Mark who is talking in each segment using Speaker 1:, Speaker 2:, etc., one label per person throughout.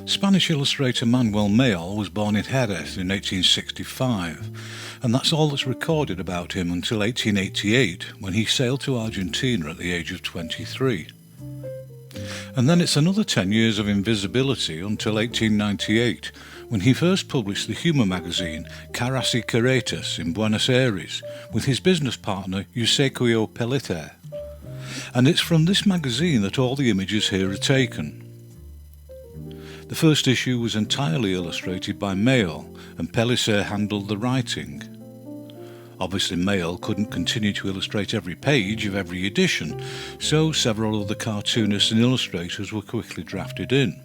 Speaker 1: Spanish illustrator Manuel Male was born in Jerez in 1865, and that's all that's recorded about him until 1888, when he sailed to Argentina at the age of 23. And then it's another 10 years of invisibility until 1898, when he first published the humour magazine Caras y Caretas in Buenos Aires with his business partner Eusebio Pellicer. And it's from this magazine that all the images here are taken. The first issue was entirely illustrated by Mayol, and Pellicer handled the writing. Obviously Mayol couldn't continue to illustrate every page of every edition, so several of the cartoonists and illustrators were quickly drafted in.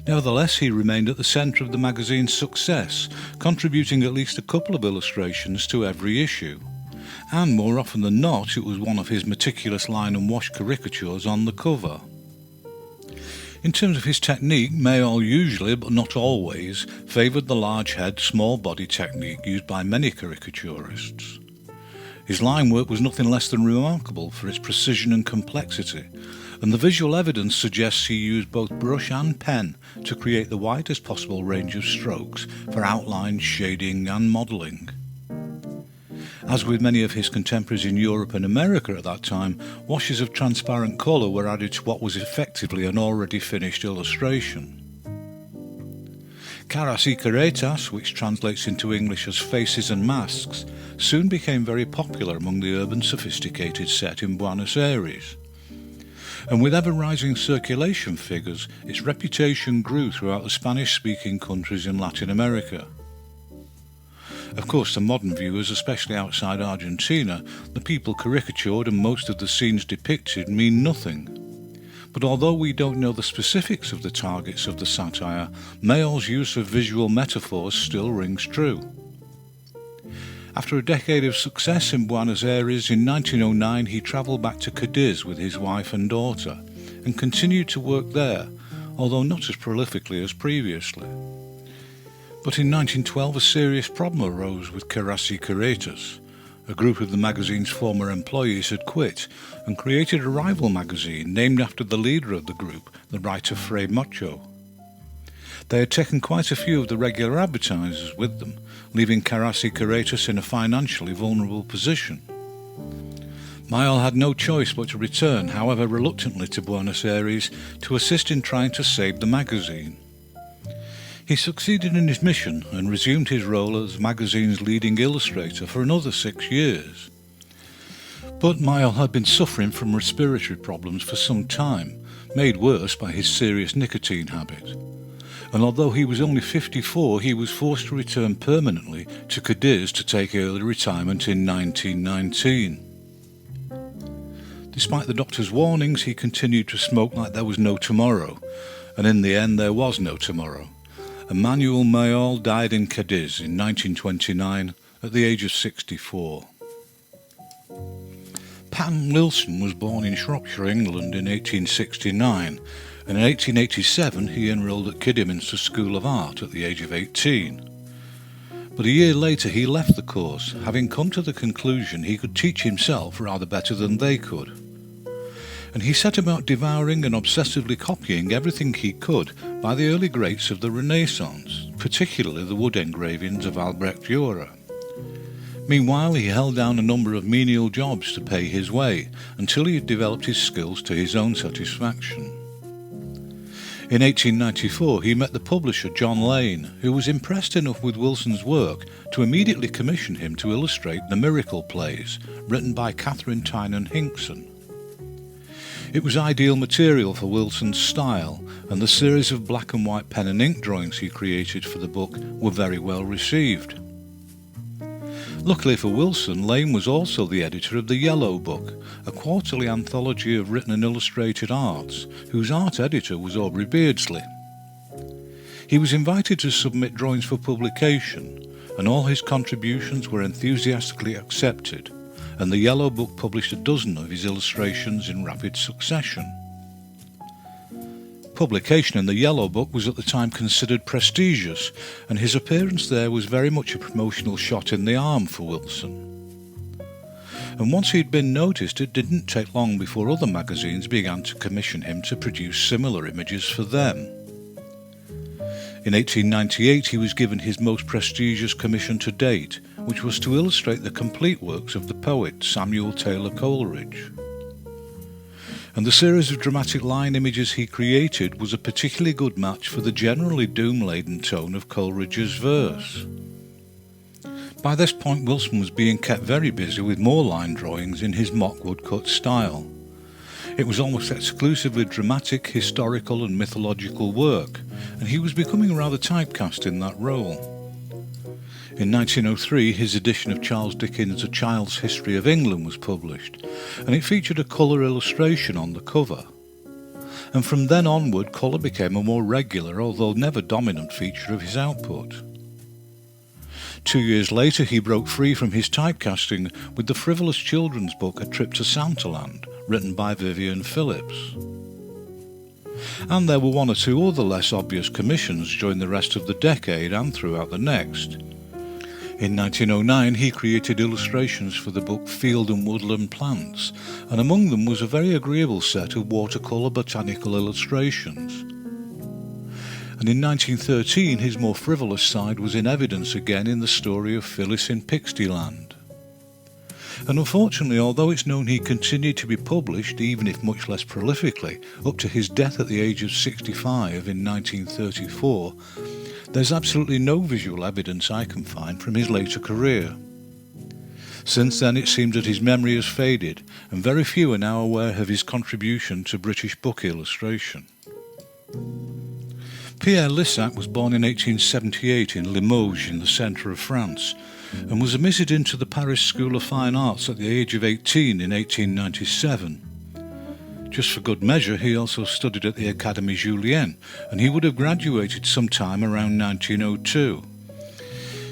Speaker 1: Nevertheless, he remained at the centre of the magazine's success, contributing at least a couple of illustrations to every issue, and more often than not it was one of his meticulous line and wash caricatures on the cover. In terms of his technique, Mayol usually, but not always, favoured the large head, small body technique used by many caricaturists. His line work was nothing less than remarkable for its precision and complexity, and the visual evidence suggests he used both brush and pen to create the widest possible range of strokes for outline, shading and modelling. As with many of his contemporaries in Europe and America at that time, washes of transparent colour were added to what was effectively an already finished illustration. Caras y Caretas, which translates into English as faces and masks, soon became very popular among the urban sophisticated set in Buenos Aires. And with ever-rising circulation figures, its reputation grew throughout the Spanish-speaking countries in Latin America. Of course, to modern viewers, especially outside Argentina, the people caricatured and most of the scenes depicted mean nothing. But although we don't know the specifics of the targets of the satire, Mayol's use of visual metaphors still rings true. After a decade of success in Buenos Aires, in 1909 he travelled back to Cadiz with his wife and daughter, and continued to work there, although not as prolifically as previously. But in 1912 a serious problem arose with Caras y Caretas. A group of the magazine's former employees had quit and created a rival magazine named after the leader of the group, the writer Fray Mocho. They had taken quite a few of the regular advertisers with them, leaving Caras y Caretas in a financially vulnerable position. Mayol had no choice but to return, however reluctantly, to Buenos Aires to assist in trying to save the magazine. He succeeded in his mission and resumed his role as the magazine's leading illustrator for another 6 years. But Mayol had been suffering from respiratory problems for some time, made worse by his serious nicotine habit. And although he was only 54, he was forced to return permanently to Cadiz to take early retirement in 1919. Despite the doctor's warnings, he continued to smoke like there was no tomorrow, and in the end there was no tomorrow. Manuel Male died in Cadiz in 1929 at the age of 64. Patten Wilson was born in Shropshire, England in 1869, and in 1887 he enrolled at Kidderminster School of Art at the age of 18. But a year later he left the course, having come to the conclusion he could teach himself rather better than they could. And he set about devouring and obsessively copying everything he could by the early greats of the Renaissance, particularly the wood engravings of Albrecht Dürer. Meanwhile, he held down a number of menial jobs to pay his way, until he had developed his skills to his own satisfaction. In 1894 he met the publisher John Lane, who was impressed enough with Wilson's work to immediately commission him to illustrate the Miracle plays, written by Catherine Tynan Hinkson. It was ideal material for Wilson's style, and the series of black and white pen and ink drawings he created for the book were very well received. Luckily for Wilson, Lane was also the editor of the Yellow Book, a quarterly anthology of written and illustrated arts, whose art editor was Aubrey Beardsley. He was invited to submit drawings for publication, and all his contributions were enthusiastically accepted, and the Yellow Book published a dozen of his illustrations in rapid succession. Publication in the Yellow Book was at the time considered prestigious, and his appearance there was very much a promotional shot in the arm for Wilson. And once he'd been noticed, it didn't take long before other magazines began to commission him to produce similar images for them. In 1898 he was given his most prestigious commission to date, which was to illustrate the complete works of the poet Samuel Taylor Coleridge. And the series of dramatic line images he created was a particularly good match for the generally doom-laden tone of Coleridge's verse. By this point Wilson was being kept very busy with more line drawings in his mock woodcut style. It was almost exclusively dramatic, historical and mythological work, and he was becoming rather typecast in that role. In 1903 his edition of Charles Dickens' A Child's History of England was published, and it featured a colour illustration on the cover. And from then onward colour became a more regular, although never dominant, feature of his output. 2 years later he broke free from his typecasting with the frivolous children's book A Trip to Santaland, written by Vivian Phillips. And there were one or two other less obvious commissions during the rest of the decade and throughout the next. In 1909 he created illustrations for the book Field and Woodland Plants, and among them was a very agreeable set of watercolour botanical illustrations. And in 1913 his more frivolous side was in evidence again in the story of Phyllis in Pixtyland. And unfortunately, although it's known he continued to be published, even if much less prolifically, up to his death at the age of 65 in 1934, there's absolutely no visual evidence I can find from his later career. Since then it seems that his memory has faded, and very few are now aware of his contribution to British book illustration. Pierre Lisac was born in 1878 in Limoges in the centre of France, and was admitted into the Paris School of Fine Arts at the age of 18 in 1897. Just for good measure, he also studied at the Académie Julienne, and he would have graduated sometime around 1902.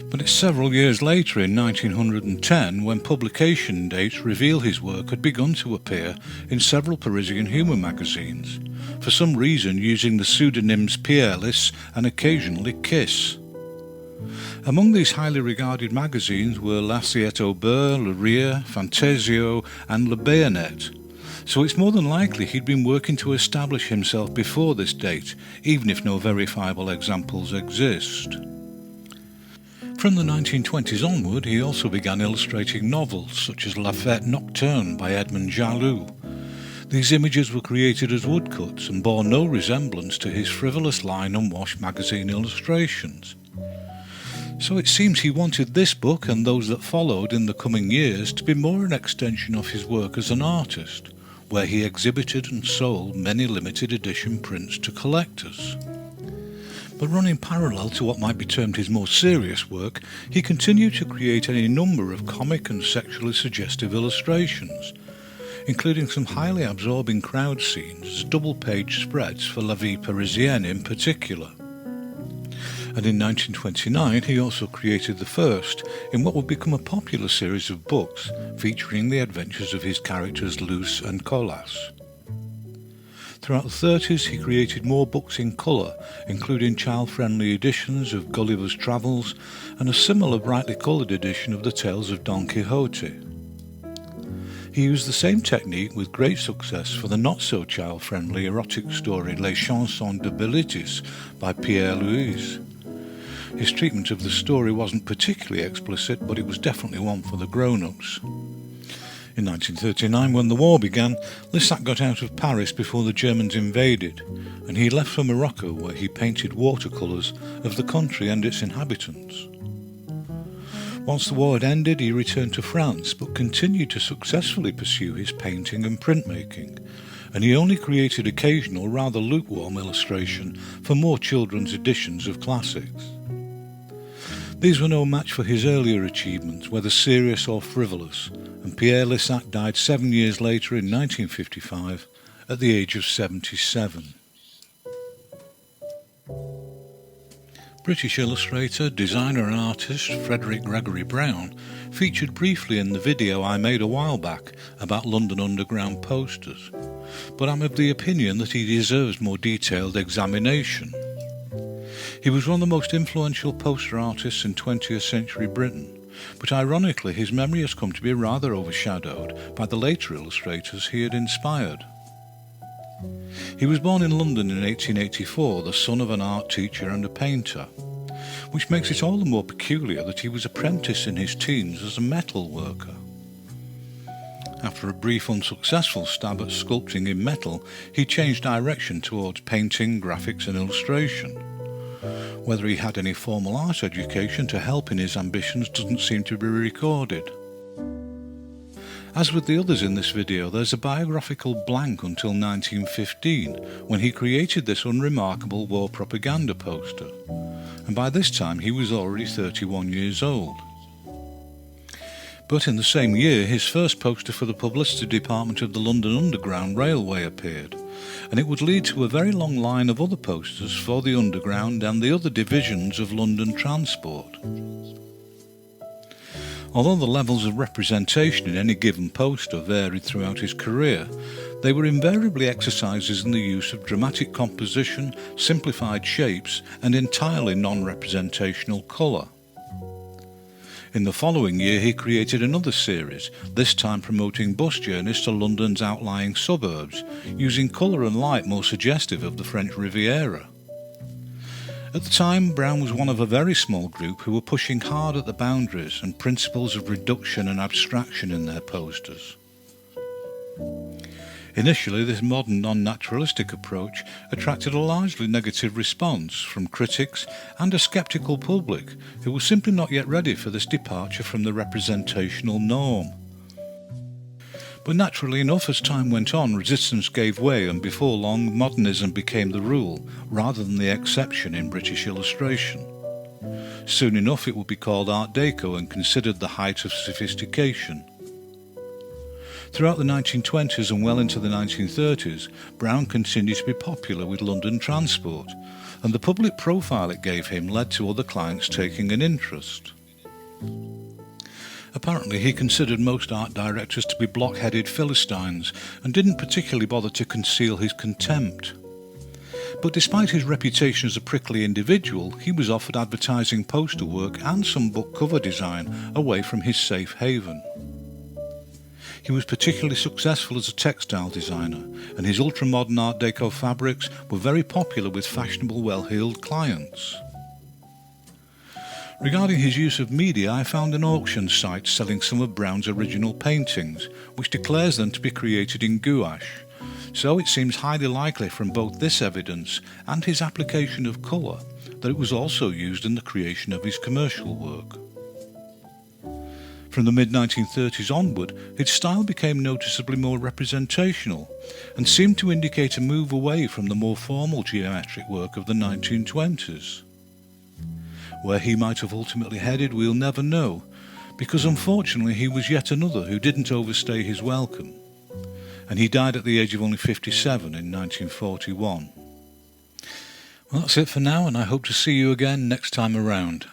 Speaker 1: But it's several years later, in 1910, when publication dates reveal his work had begun to appear in several Parisian humour magazines, for some reason using the pseudonyms Pierre Lisac and occasionally Kiss. Among these highly regarded magazines were L'Assiette au Beurre, Le Rire, Fantasio and Le Bayonet, so it's more than likely he'd been working to establish himself before this date, even if no verifiable examples exist. From the 1920s onward he also began illustrating novels such as La Fête Nocturne by Edmond Jaloux. These images were created as woodcuts and bore no resemblance to his frivolous line and wash magazine illustrations. So it seems he wanted this book and those that followed in the coming years to be more an extension of his work as an artist, where he exhibited and sold many limited edition prints to collectors. But running parallel to what might be termed his more serious work, he continued to create any number of comic and sexually suggestive illustrations, including some highly absorbing crowd scenes as double-page spreads for La Vie Parisienne in particular. And in 1929 he also created the first in what would become a popular series of books featuring the adventures of his characters Luce and Colas. Throughout the 30s he created more books in colour, including child-friendly editions of Gulliver's Travels and a similar brightly coloured edition of the Tales of Don Quixote. He used the same technique with great success for the not-so-child-friendly erotic story Les Chansons de Bilitis by Pierre Lisac. His treatment of the story wasn't particularly explicit, but it was definitely one for the grown-ups. In 1939, when the war began, Lissac got out of Paris before the Germans invaded, and he left for Morocco, where he painted watercolours of the country and its inhabitants. Once the war had ended, he returned to France, but continued to successfully pursue his painting and printmaking, and he only created occasional, rather lukewarm illustration for more children's editions of classics. These were no match for his earlier achievements, whether serious or frivolous, and Pierre Lisac died 7 years later in 1955 at the age of 77. British illustrator, designer and artist Frederick Gregory Brown featured briefly in the video I made a while back about London Underground posters, but I'm of the opinion that he deserves more detailed examination. He was one of the most influential poster artists in 20th century Britain, but ironically his memory has come to be rather overshadowed by the later illustrators he had inspired. He was born in London in 1884, the son of an art teacher and a painter, which makes it all the more peculiar that he was apprenticed in his teens as a metal worker. After a brief unsuccessful stab at sculpting in metal, he changed direction towards painting, graphics and illustration. Whether he had any formal art education to help in his ambitions doesn't seem to be recorded. As with the others in this video, there's a biographical blank until 1915, when he created this unremarkable war propaganda poster, and by this time he was already 31 years old. But in the same year, his first poster for the publicity department of the London Underground Railway appeared, and it would lead to a very long line of other posters for the Underground and the other divisions of London transport. Although the levels of representation in any given poster varied throughout his career, they were invariably exercises in the use of dramatic composition, simplified shapes, and entirely non-representational colour. In the following year he created another series, this time promoting bus journeys to London's outlying suburbs, using colour and light more suggestive of the French Riviera. At the time, Brown was one of a very small group who were pushing hard at the boundaries and principles of reduction and abstraction in their posters. Initially, this modern non-naturalistic approach attracted a largely negative response from critics and a sceptical public who were simply not yet ready for this departure from the representational norm. But naturally enough, as time went on, resistance gave way, and before long modernism became the rule rather than the exception in British illustration. Soon enough it would be called Art Deco and considered the height of sophistication. Throughout the 1920s and well into the 1930s, Brown continued to be popular with London transport, and the public profile it gave him led to other clients taking an interest. Apparently he considered most art directors to be block-headed Philistines and didn't particularly bother to conceal his contempt. But despite his reputation as a prickly individual, he was offered advertising poster work and some book cover design away from his safe haven. He was particularly successful as a textile designer, and his ultra-modern Art Deco fabrics were very popular with fashionable, well-heeled clients. Regarding his use of media, I found an auction site selling some of Brown's original paintings, which declares them to be created in gouache, so it seems highly likely from both this evidence and his application of colour that it was also used in the creation of his commercial work. From the mid-1930s onward, his style became noticeably more representational and seemed to indicate a move away from the more formal geometric work of the 1920s. Where he might have ultimately headed we'll never know, because unfortunately he was yet another who didn't overstay his welcome, and he died at the age of only 57 in 1941. Well, that's it for now, and I hope to see you again next time around.